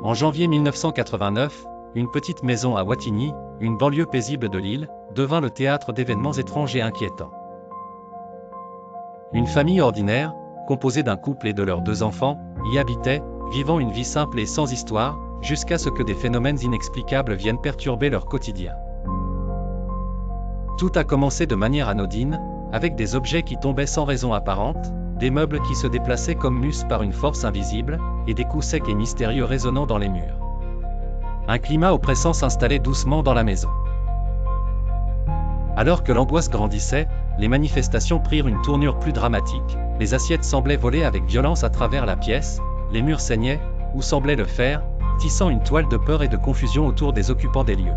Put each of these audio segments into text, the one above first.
En janvier 1989, une petite maison à Wattignies, une banlieue paisible de Lille, devint le théâtre d'événements étranges et inquiétants. Une famille ordinaire, composée d'un couple et de leurs 2 enfants, y habitait, vivant une vie simple et sans histoire, jusqu'à ce que des phénomènes inexplicables viennent perturber leur quotidien. Tout a commencé de manière anodine, avec des objets qui tombaient sans raison apparente, des meubles qui se déplaçaient comme mus par une force invisible, et des coups secs et mystérieux résonnant dans les murs. Un climat oppressant s'installait doucement dans la maison. Alors que l'angoisse grandissait, les manifestations prirent une tournure plus dramatique, les assiettes semblaient voler avec violence à travers la pièce, les murs saignaient, ou semblaient le faire, tissant une toile de peur et de confusion autour des occupants des lieux.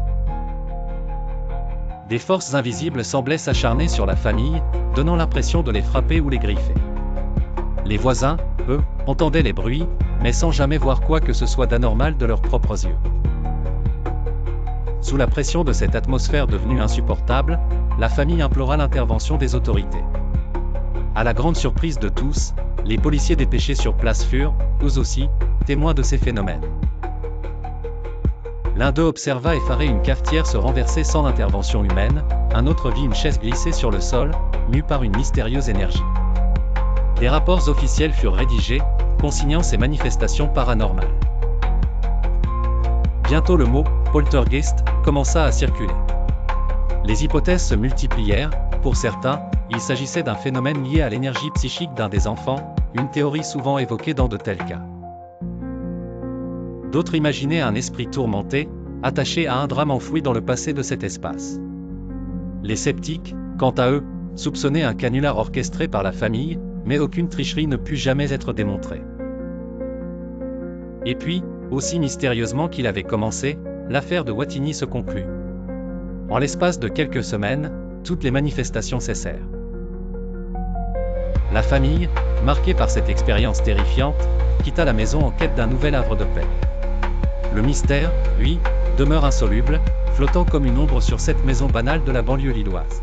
Des forces invisibles semblaient s'acharner sur la famille, donnant l'impression de les frapper ou les griffer. Les voisins, eux, entendaient les bruits, mais sans jamais voir quoi que ce soit d'anormal de leurs propres yeux. Sous la pression de cette atmosphère devenue insupportable, la famille implora l'intervention des autorités. À la grande surprise de tous, les policiers dépêchés sur place furent, eux aussi, témoins de ces phénomènes. L'un d'eux observa effaré une cafetière se renverser sans intervention humaine, un autre vit une chaise glisser sur le sol, mue par une mystérieuse énergie. Des rapports officiels furent rédigés, consignant ces manifestations paranormales. Bientôt le mot « poltergeist » commença à circuler. Les hypothèses se multiplièrent, pour certains, il s'agissait d'un phénomène lié à l'énergie psychique d'un des enfants, une théorie souvent évoquée dans de tels cas. D'autres imaginaient un esprit tourmenté, attaché à un drame enfoui dans le passé de cet espace. Les sceptiques, quant à eux, soupçonnaient un canular orchestré par la famille, mais aucune tricherie ne put jamais être démontrée. Et puis, aussi mystérieusement qu'il avait commencé, l'affaire de Wattignies se conclut. En l'espace de quelques semaines, toutes les manifestations cessèrent. La famille, marquée par cette expérience terrifiante, quitta la maison en quête d'un nouvel havre de paix. Le mystère, lui, demeure insoluble, flottant comme une ombre sur cette maison banale de la banlieue lilloise.